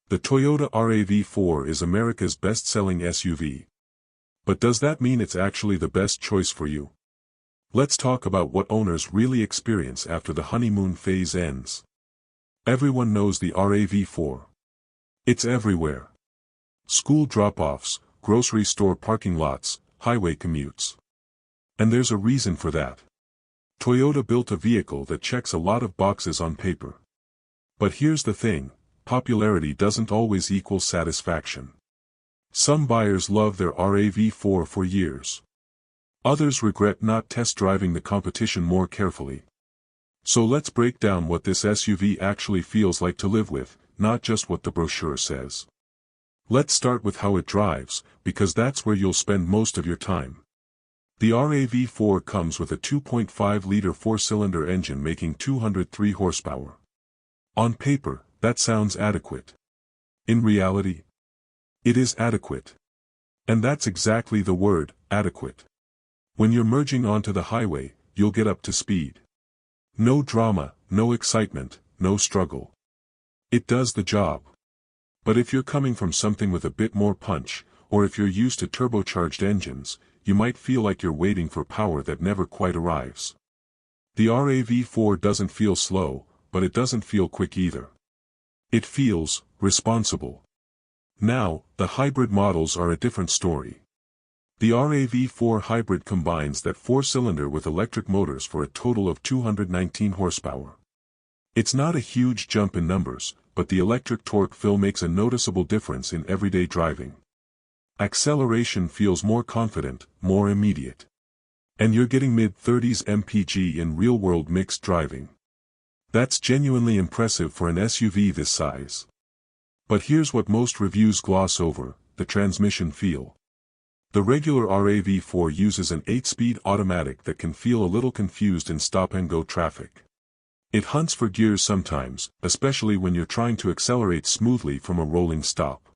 The Toyota RAV4 is America's best-selling SUV. But does that mean it's actually the best choice for you? Let's talk about what owners really experience after the honeymoon phase ends. Everyone knows the RAV4. It's everywhere. School drop-offs, grocery store parking lots, highway commutes. And there's a reason for that. Toyota built a vehicle that checks a lot of boxes on paper. But here's the thing, popularity doesn't always equal satisfaction. Some buyers love their RAV4 for years. Others regret not test driving the competition more carefully. So let's break down what this SUV actually feels like to live with, not just what the brochure says. Let's start with how it drives, because that's where you'll spend most of your time. The RAV4 comes with a 2.5-liter four-cylinder engine making 203 horsepower. On paper, that sounds adequate. In reality, it is adequate. And that's exactly the word, adequate. When you're merging onto the highway, you'll get up to speed. No drama, no excitement, no struggle. It does the job. But if you're coming from something with a bit more punch, or if you're used to turbocharged engines, you might feel like you're waiting for power that never quite arrives. The RAV4 doesn't feel slow, but it doesn't feel quick either. It feels responsible. Now, the hybrid models are a different story. The RAV4 Hybrid combines that four-cylinder with electric motors for a total of 219 horsepower. It's not a huge jump in numbers, but the electric torque fill makes a noticeable difference in everyday driving. Acceleration feels more confident, more immediate. And you're getting mid-30s mpg in real-world mixed driving. That's genuinely impressive for an SUV this size. But here's what most reviews gloss over, the transmission feel. The regular RAV4 uses an 8-speed automatic that can feel a little confused in stop-and-go traffic. It hunts for gears sometimes, especially when you're trying to accelerate smoothly from a rolling stop.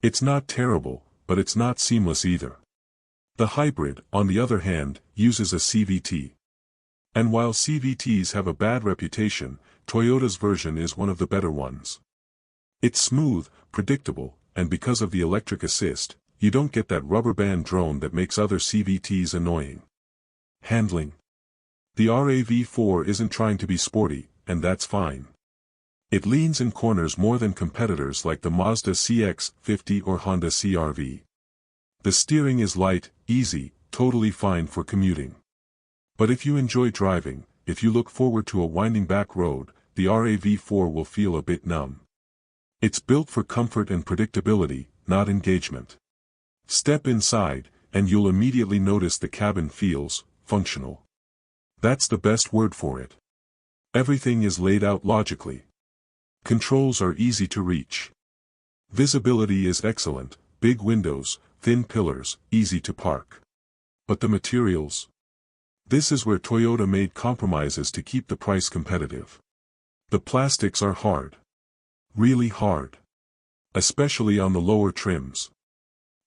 It's not terrible, but it's not seamless either. The hybrid, on the other hand, uses a CVT. And while CVTs have a bad reputation, Toyota's version is one of the better ones. It's smooth, predictable, and because of the electric assist, you don't get that rubber band drone that makes other CVTs annoying. Handling. The RAV4 isn't trying to be sporty, and that's fine. It leans in corners more than competitors like the Mazda CX-50 or Honda CR-V. The steering is light, easy, totally fine for commuting. But if you enjoy driving, if you look forward to a winding back road, the RAV4 will feel a bit numb. It's built for comfort and predictability, not engagement. Step inside, and you'll immediately notice the cabin feels functional. That's the best word for it. Everything is laid out logically. Controls are easy to reach. Visibility is excellent, big windows, thin pillars, easy to park. But the materials? This is where Toyota made compromises to keep the price competitive. The plastics are hard. Really hard. Especially on the lower trims.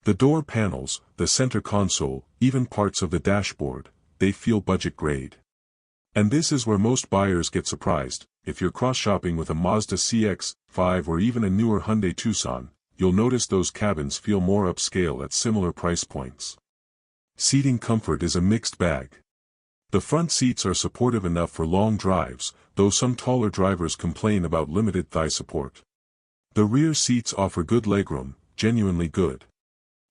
The door panels, the center console, even parts of the dashboard, they feel budget grade. And this is where most buyers get surprised. If you're cross-shopping with a Mazda CX-5 or even a newer Hyundai Tucson, you'll notice those cabins feel more upscale at similar price points. Seating comfort is a mixed bag. The front seats are supportive enough for long drives, though some taller drivers complain about limited thigh support. The rear seats offer good legroom, genuinely good.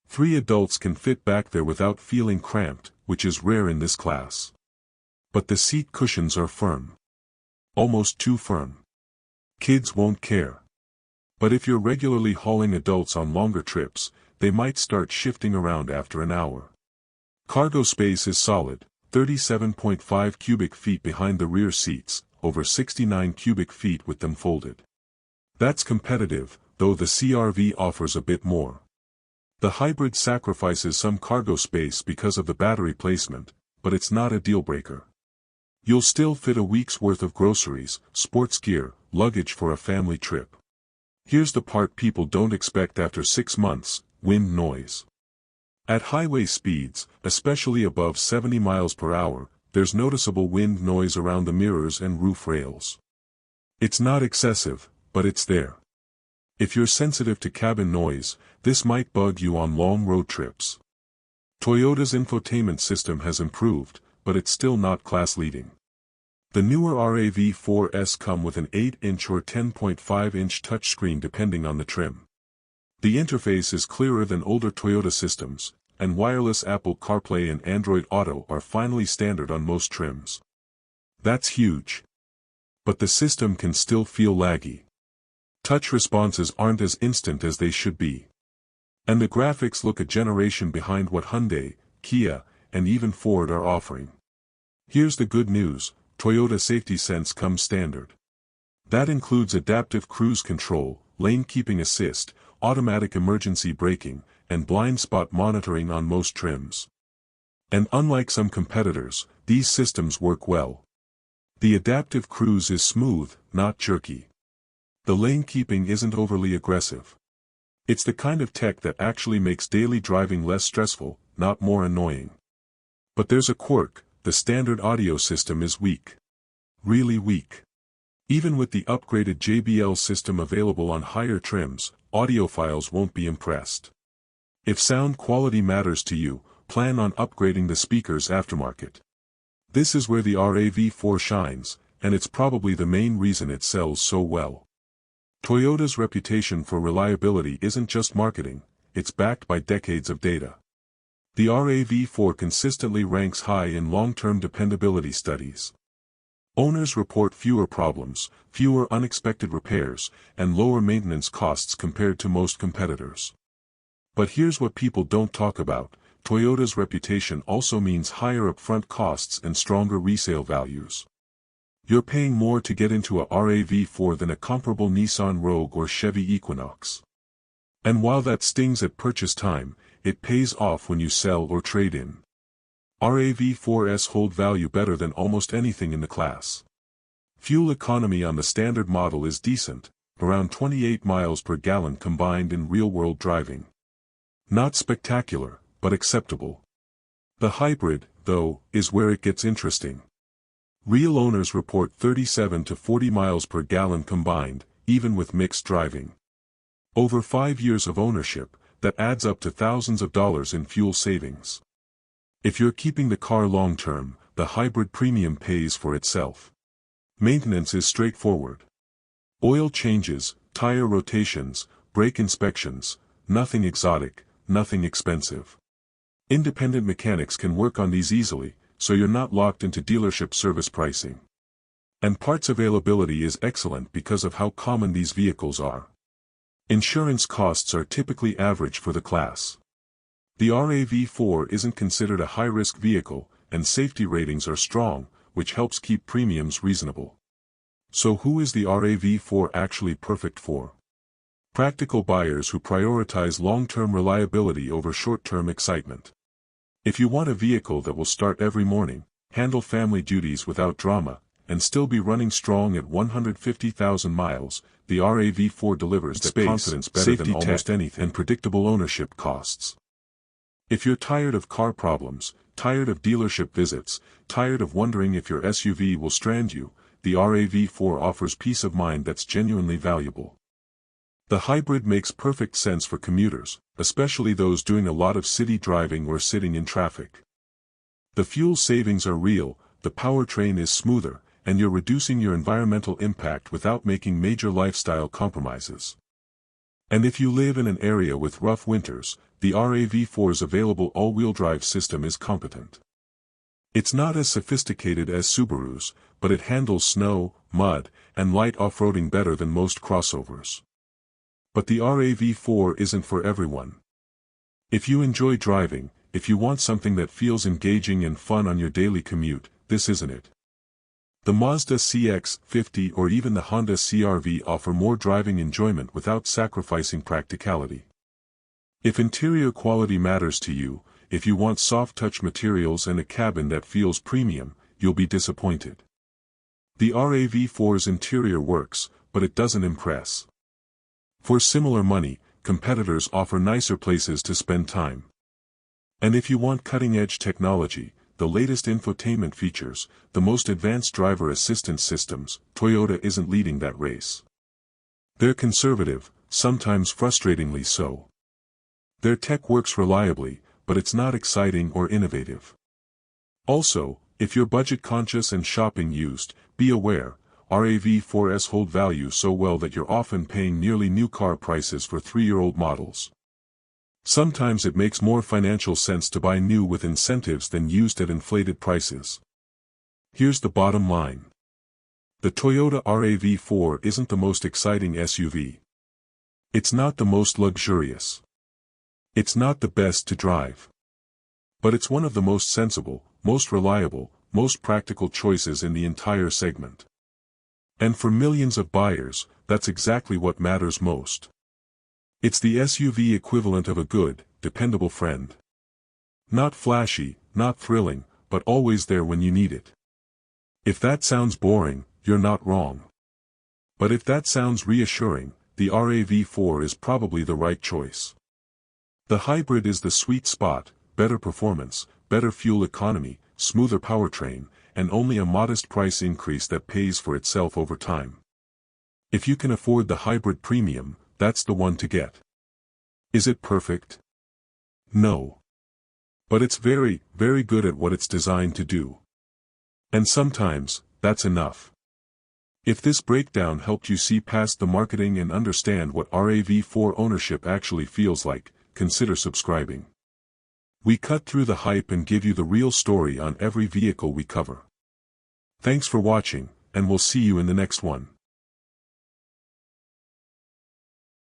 3 adults can fit back there without feeling cramped, which is rare in this class. But the seat cushions are firm. Almost too firm. Kids won't care. But if you're regularly hauling adults on longer trips, they might start shifting around after an hour. Cargo space is solid, 37.5 cubic feet behind the rear seats, over 69 cubic feet with them folded. That's competitive, though the CR-V offers a bit more. The hybrid sacrifices some cargo space because of the battery placement, but it's not a deal-breaker. You'll still fit a week's worth of groceries, sports gear, luggage for a family trip. Here's the part people don't expect after 6 months, wind noise. At highway speeds, especially above 70 miles per hour, there's noticeable wind noise around the mirrors and roof rails. It's not excessive, but it's there. If you're sensitive to cabin noise, this might bug you on long road trips. Toyota's infotainment system has improved, but it's still not class-leading. The newer RAV4s come with an 8-inch or 10.5-inch touchscreen depending on the trim. The interface is clearer than older Toyota systems, and wireless Apple CarPlay and Android Auto are finally standard on most trims. That's huge. But the system can still feel laggy. Touch responses aren't as instant as they should be. And the graphics look a generation behind what Hyundai, Kia, and even Ford are offering. Here's the good news: Toyota Safety Sense comes standard. That includes adaptive cruise control, lane keeping assist, automatic emergency braking, and blind spot monitoring on most trims. And unlike some competitors, these systems work well. The adaptive cruise is smooth, not jerky. The lane keeping isn't overly aggressive. It's the kind of tech that actually makes daily driving less stressful, not more annoying. But there's a quirk: the standard audio system is weak. Really weak. Even with the upgraded JBL system available on higher trims, audiophiles won't be impressed. If sound quality matters to you, plan on upgrading the speakers aftermarket. This is where the RAV4 shines, and it's probably the main reason it sells so well. Toyota's reputation for reliability isn't just marketing, it's backed by decades of data. The RAV4 consistently ranks high in long-term dependability studies. Owners report fewer problems, fewer unexpected repairs, and lower maintenance costs compared to most competitors. But here's what people don't talk about: Toyota's reputation also means higher upfront costs and stronger resale values. You're paying more to get into a RAV4 than a comparable Nissan Rogue or Chevy Equinox. And while that stings at purchase time, it pays off when you sell or trade in. RAV4s hold value better than almost anything in the class. Fuel economy on the standard model is decent, around 28 miles per gallon combined in real-world driving. Not spectacular, but acceptable. The hybrid, though, is where it gets interesting. Real owners report 37 to 40 miles per gallon combined, even with mixed driving. Over 5 years of ownership, that adds up to thousands of dollars in fuel savings. If you're keeping the car long-term, the hybrid premium pays for itself. Maintenance is straightforward. Oil changes, tire rotations, brake inspections, nothing exotic, nothing expensive. Independent mechanics can work on these easily, so you're not locked into dealership service pricing. And parts availability is excellent because of how common these vehicles are. Insurance costs are typically average for the class. The RAV4 isn't considered a high-risk vehicle, and safety ratings are strong, which helps keep premiums reasonable. So who is the RAV4 actually perfect for? Practical buyers who prioritize long-term reliability over short-term excitement. If you want a vehicle that will start every morning, handle family duties without drama, and still be running strong at 150,000 miles, the RAV4 delivers that confidence better than almost anything, and predictable ownership costs. If you're tired of car problems, tired of dealership visits, tired of wondering if your SUV will strand you, the RAV4 offers peace of mind that's genuinely valuable. The hybrid makes perfect sense for commuters, especially those doing a lot of city driving or sitting in traffic. The fuel savings are real, the powertrain is smoother, and you're reducing your environmental impact without making major lifestyle compromises. And if you live in an area with rough winters, the RAV4's available all-wheel drive system is competent. It's not as sophisticated as Subaru's, but it handles snow, mud, and light off-roading better than most crossovers. But the RAV4 isn't for everyone. If you enjoy driving, if you want something that feels engaging and fun on your daily commute, this isn't it. The Mazda CX-50 or even the Honda CR-V offer more driving enjoyment without sacrificing practicality. If interior quality matters to you, if you want soft-touch materials and a cabin that feels premium, you'll be disappointed. The RAV4's interior works, but it doesn't impress. For similar money, competitors offer nicer places to spend time. And if you want cutting-edge technology, the latest infotainment features, the most advanced driver assistance systems, Toyota isn't leading that race. They're conservative, sometimes frustratingly so. Their tech works reliably, but it's not exciting or innovative. Also, if you're budget-conscious and shopping used, be aware, RAV4s hold value so well that you're often paying nearly new car prices for 3-year-old models. Sometimes it makes more financial sense to buy new with incentives than used at inflated prices. Here's the bottom line. The Toyota RAV4 isn't the most exciting SUV. It's not the most luxurious. It's not the best to drive. But it's one of the most sensible, most reliable, most practical choices in the entire segment. And for millions of buyers, that's exactly what matters most. It's the SUV equivalent of a good, dependable friend. Not flashy, not thrilling, but always there when you need it. If that sounds boring, you're not wrong. But if that sounds reassuring, the RAV4 is probably the right choice. The hybrid is the sweet spot, better performance, better fuel economy, smoother powertrain, and only a modest price increase that pays for itself over time. If you can afford the hybrid premium, that's the one to get. Is it perfect? No. But it's very, very good at what it's designed to do. And sometimes, that's enough. If this breakdown helped you see past the marketing and understand what RAV4 ownership actually feels like, consider subscribing. We cut through the hype and give you the real story on every vehicle we cover. Thanks for watching, and we'll see you in the next one.